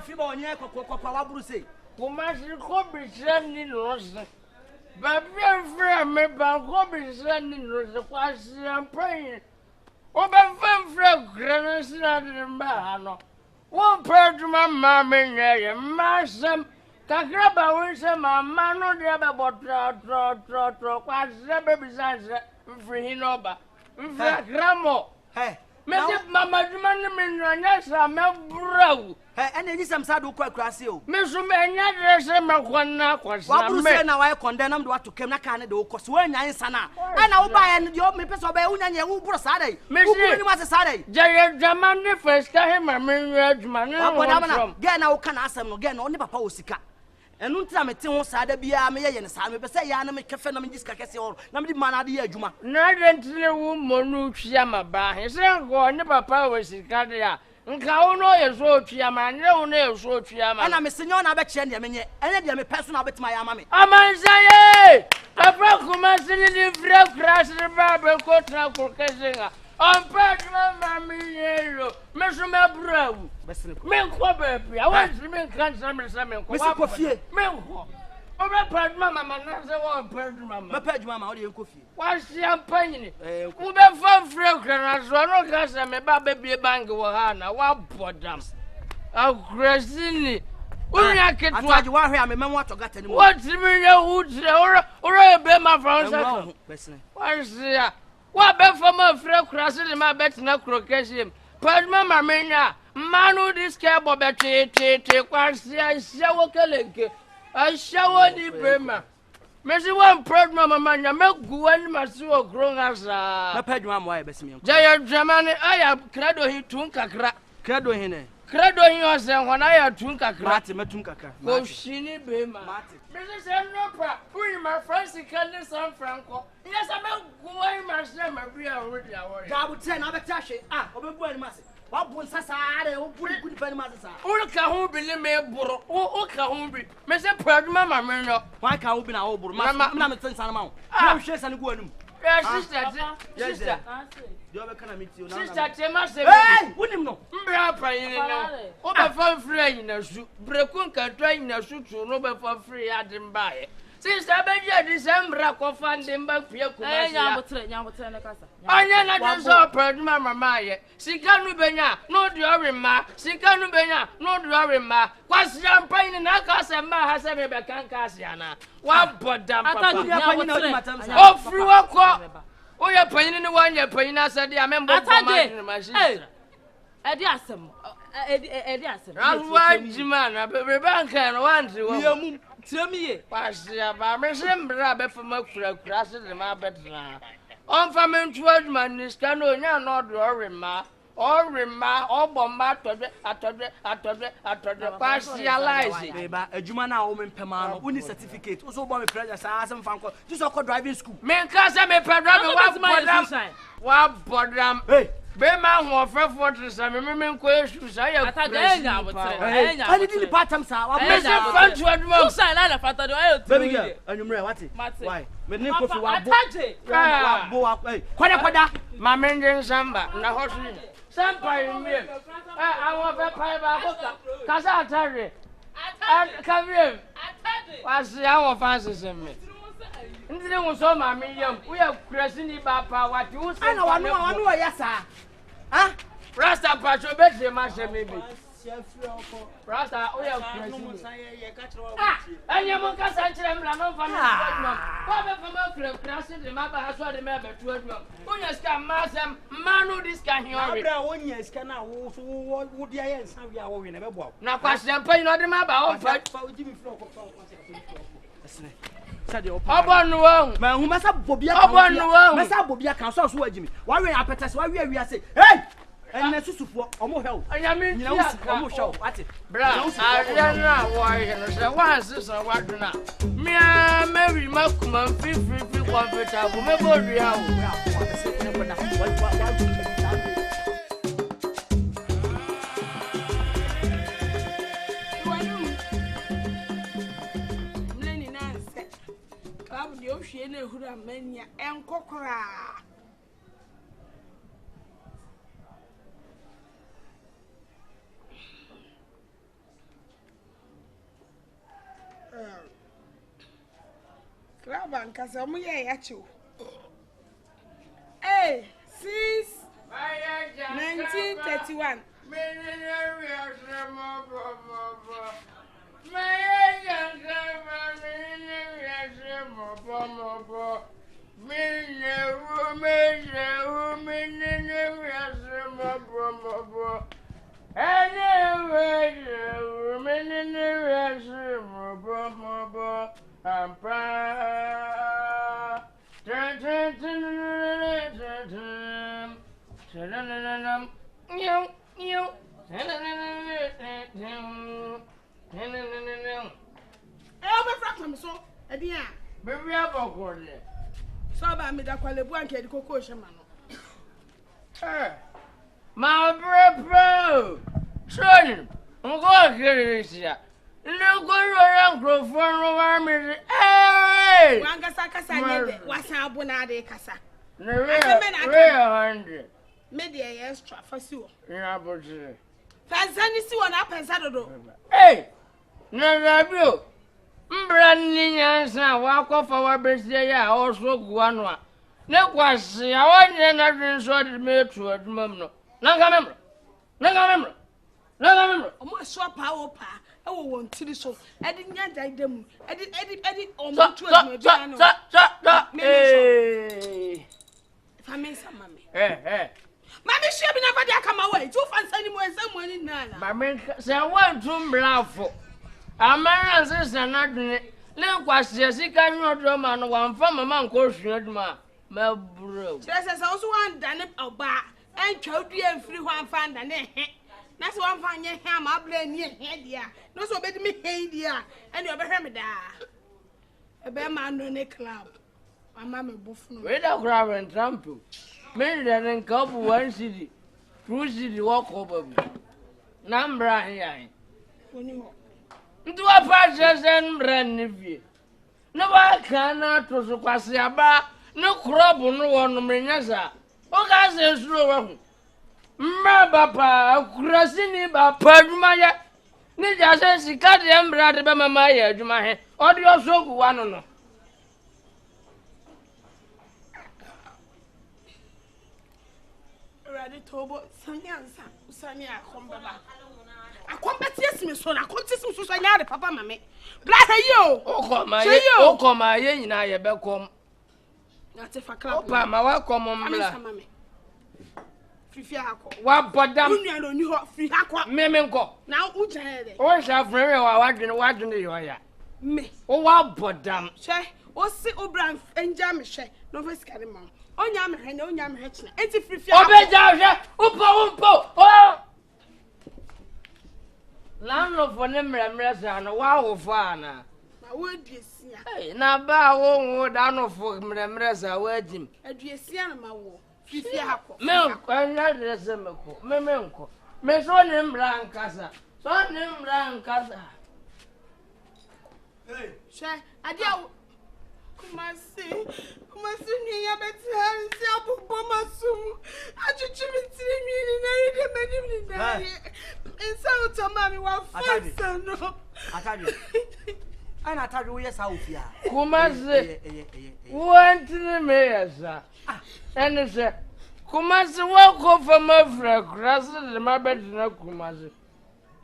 fiba onye kwa waburu sei. Kumasi ko bi sani lose. Baby friend me ba ko bi sani lose kwasi ampan. O be friend granasi na de mba no. Wo peduma ma me nye masam kakraba won se mama no de be botro kwasi be bi sanse mfiri no ba. Mfiri gramo. Hey. Me mama duma ni me nwanya sa me brawu. Ene ni sam sadu kwa krase o. Me so me nya dresse me kwana kwasa me. Waburu se na why condemn do to kem na kan de wo koso wa nyan sana. Na wo ba ya no me pese oba unya nya wo buru sa dai. Wo buru ni ma se sa dai. Je jaman ni first ka he ma me nwa adwuma ne wo ge na wo kana asem no ge na oni papa wo sika. Enu ntia mete ho sa da bia me ye ne sa me pese ya na me kefe na me disika kese ho na me di mana de ye adwuma. Na de ntine wo monu twia ma ba he se go ni papa wo sika de ya. Nka uno yeso twia ma ne uno yeso twia ma. Na me senyo na be kye ne menye. Ene de me peso na betima ya ma me. Amansaye! Papa kuma sini ni fra crash ba be ko tra ko kesenga. Ampatma mami yelo. Me so me brawu. Me ko be I want me kan sam me ko. Me se ko fie. Me ko. O be padma mama na se wo padma mama. Me padma mama o de ko fie. Wa si ampanyini. Wo be fa fra crash so no ka se me ba be bie bank wo ha na wa bodam. Agresini. Unya ketwa ataje wa hwe a me memo atogata ni mo. What me ya hutre ora be ma France. Wa wa be fama fra kurase de ma betina krokeshim. Padma mamenya manu this care bo be te kwase ahia wo kelenke. Ahia wo di brema. Mesi one padma mamanya me guani masu okronga sa. Na padma mo ya besimi. Jaya Germany aya credo hi tun kakra. Credo hi ne. Credo hi o se hona ya tun kakra. Mate metun kakra. Ko shini bema. Mate. Mesi se no pa. Uni my friends can San Franco. Yes, I am going myself my real already. God would say na beta hwe. Obebu ani mase. Wa bu nsasa are wo bu good pani mase sa. O ka ho bi le me buru. O ka ho bi. Me se praduma ma me no. Wa ka ho bi na wo buru. Na me tsen sana ma wo. Na hwe sana gu anum. Sister. Yo be kana miti o na. Sister Tema se. Hey, wonim no. Mbra pa yin na. O be fa free yin na su. Brekun ka twa yin na su tu no be fa free adem bae. Sister be je December ko fa ndem ba fie ku ma sia. Nyabotre ne kasa. Anya na de so praduma mama ye. Sika nu benya no de orema. Sika nu benya no de orema. Kwasi ampan ni na ka se ma ha se me be kan ka sia na. Wa bodam papa. O free wa ko. O ye panyin ni wa nya panyin asade amembo Atade. ma shi. Edi asem. Edi asem. Rawa jima na be banka no wanti wo. Yemu Tiamiye. Kwasi aba me sembra be fama kura se de ma betra. On fa me ntu aduma ni ska no nya no do orema. Orema obomba atode partialize. Beba adwuma na wo mempema no uni certificate. Wo so bo me pressure sa asem fanko. Ti so ko driving school. Me nka se me pedra wa bodam. Hey. Be ma ho frefo tresa me nko esu sa ya. Atade nyabotre. Ani di patam sa wa Me se fantu aduma. Usa la fatade ayo tu. Baby girl, anumre wati. Why? Me ne kofi wa bo. Atade. Wa bo wa. Hey. Kwada. Ma menje samba na hosu. Sampa yimie. Awon fe pa ba ko kasa atare. Kaviem. Atade. Wasi awon fans me. Ndire wo so ma me yam. Wo ya kurasi ni ba pa wati wo se. Ana wanu wa ya sa. Ah? Rasta pacho be ma she me bi. Rasta wo ya kurasi. Anya mo kasa nchire mra no fa no. Ko be fa ma kurasi de ma ba ha so de me be tu adum. Wo ya ska ma sam manu dis ka hiori. Abra wonya ska na wo dia ye nsa wi a wo we na be bo. Na kwase mpa no de ma ba wo fa. Fa uji mi fro ko fa kwase. Obonu won ma hu masa bobia kan masa bobia kan so wajimi wa we apetese wa we ase hey enne susufo omo hwew anyame nyina usu omo hwew ati bra ariana wa ye no se wa sisa wa duna mia mary makuma free comfortable me bodu ya hwe na ehura mania enkokora Club and casa mu ye ya chiwo. Hey, since 1931. Baby, I'm a good. So about me that quality one can go coach man. My bro, son, I'm going to here. Look around, grow for me. Hey, One Casaka, was a bonade casa. The real 100. Media extra for sure. Yeah, but Fancy see one up and saddle. hey, no, you. Branding answer, walk off our birthday, also one. No question, I want another sort of metro at Mumno. Nagamember. Almost swap power pa. I want to so. I didn't get them. I did on Stop. Hey. If I may some mammy. Hey. Mammy, she never dare come away. Two fans anymore, someone in Nana. Mammy, say one to bravo. A man says another. No question, she cannot drum on one from a man called Shredma. My bro. There's also one done a bar and chowdry and free one fan and that's one fan your ham up near head, dear. No so better me, hey, dear, and you're behind me there. A bear man on a club. My mamma buffalo. Wait a grab and trample. Many than couple 1 city. 2 city walk over me. Number here. Do a purchase and brand new. No, I cannot to Suquasiaba. No crop no one Menasa. O Gaza slow. Mabapa, Crasini, Padumaya. Nija says he cut the embrade by Maya, Jumahe. Or you so one or no. Ready Tobo, Sanya, come back. I come back, yes, Miss Son. I come to some Susanya, Papa, Mammy. Black you. Oh, come, my yen, I back home. That's if I clap. My welcome, Mammy. What but damn you free aqua, Memenko. Now, which I had it. Or shall very well watching the yoya. Me. Oh, what but damn. Shay, or sit O'Brien and Jamishay, no first carry mom. On Yam and on Yam Hitchner. It's a free Oh, Land for them, and a wow fana. My word, yes, hey, now bow down for Mresa, word him. A dear my war. Milk, and not the Semco, Memenko. Miss on him Blancasa, son him Blancasa. Hey, Shay, I dear. Come see me, I bet I say, Bomasum. I just me and so to mammy, what I tell you. And I tell you, yes, how fear. Kumasi, one to the mayor, sir. And it's a Kumasi walk for my friend, crosses the my bed, no Kumasi.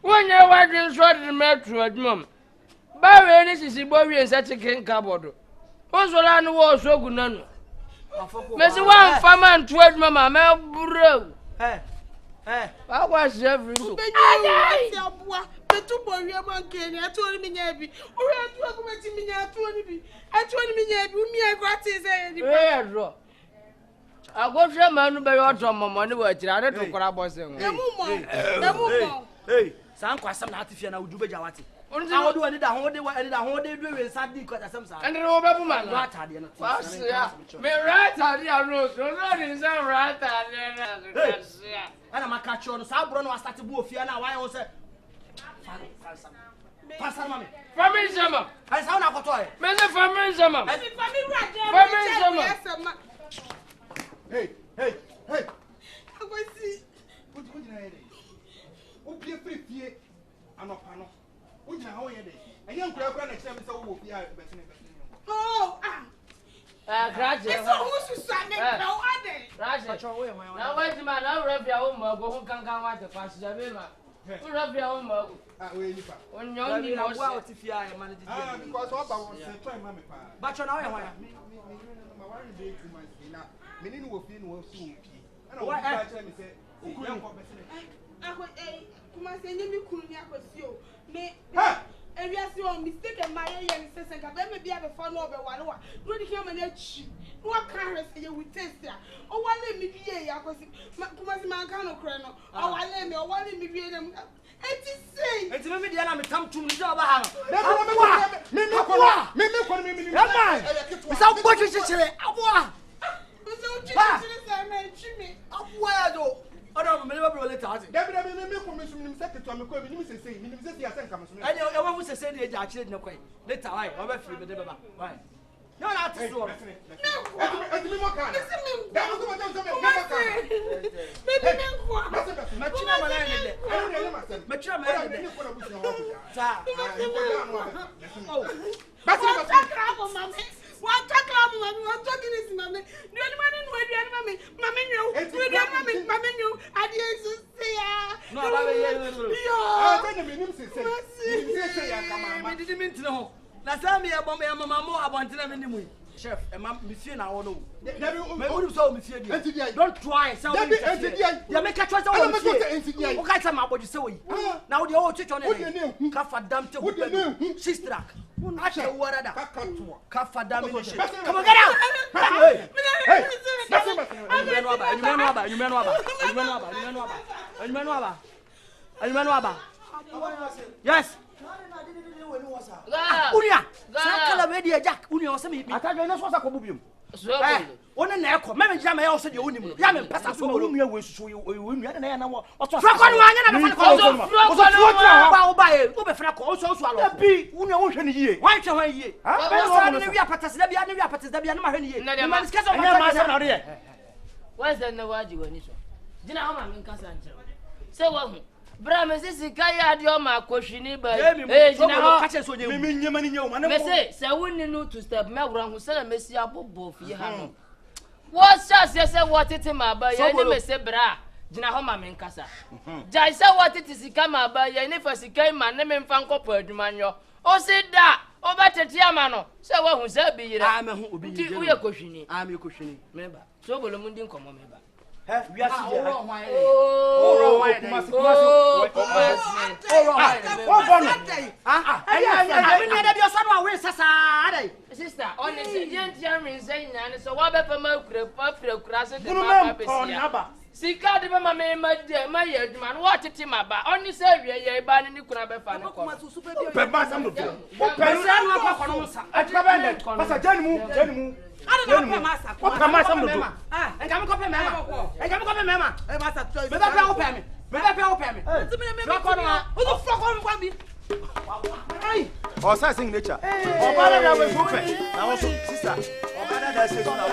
When you're watching short the metro at mum, Barry, this is a boy and such a king cupboard. What's what I know so good none? Messi one farmer and 12 mamma, my bro. I was every look. The 2 boy, I told me, or I told me, I gratis. I got your man by your drum money, which I don't know what I was saying. Hey, some question out if you know do Bajawati. How do I need a whole day doing Sunday because of some side? And the Robert man, right idea. Me right idea, Rose, not in some right idea. And I'm a catch on Sabron was started to move here now. Why I was a pass on me. Family summer. I sound like a toy. Mr. Family summer. Family summer. Hey. I was see. What do you know? Who play free fear? I'm not panel. What do you know? I young crab next time is over. Oh, Grazie. It's who to sign it. No other. Grazie. Now wait, man. I'll rub your home. Go can come out the fast. Who rub your home? On your knee, I will if you are managing. Because all about try mammy. But you're now Meaning will feel no soup. And what I tell me say, Come on, send me Kunya for you. Me, and we are so mistaken. My young sister, I may be able to follow over one. Don't hear my neck. What can I say you with test there? Oh, one let me be here. I was Mancano Crano. Oh, I let me, or one let me be them. And to say, it's maybe the enemy come to me. Without what you say, I don't remember what it is. Debbie, commission secretary to me, say, I know what was saying. They actually no quite. Later, I overflew the debate. Right. No, not to do. What I'm talking is mammy. Do anyone know the mammy? Mammy, you. I didn't say, no, I didn't mean to know. Last time I bomb my mamma, I want to have any chef, and monsieur now. No, monsieur. Don't try. You make a choice. Okay, some about you so. Now the old church on it. Kaffa damn to sister. I shall what Kaffa damn. Come on, get out. Yes. Unia, sakala media Jack, Unia or some. I can't know what's a cobubium. One and echo, Mamma Jam, I also the only Yaman Passa, so we will show you, and I know what's wrong. By Ubefraco also swallow. Be Unia Ocean ye. Why shall I ye? I don't know we are Patas, where's the Nawaji when you do not have a cousin? Say what? Brahma says, Kaya Dioma, Koshini, but catches when you say, so when you know to step Melgram who said a messia both here. What says, yes, what it is my by your name, say Bra, Jinahoma Mincasa. Jai said what it is, come out by your name for Sicam, my name and Fanco Perdumanio. Oh, say that, oh, better Tiamano. So what who said be I'm a who be your Koshini, I'm your Koshini, member. So will the Mundin come on, member. We are sister, honestly, gentlemen saying, so what about my grass? Sika de mama me ma de ma ye aduma no what tete ma ba oni say wie ye ba ne kura be fa ne ko pe ba sam do pe sa no akwa no sa atba ba ne pasa janimu ada na pe ma sa ko pe ma sam do enka me ko pe mema e ma sa to be be wo pe me me ko no o fo ko mo bi ai o sa sing nature o ba da we go pe na wo so sister o ba da say so na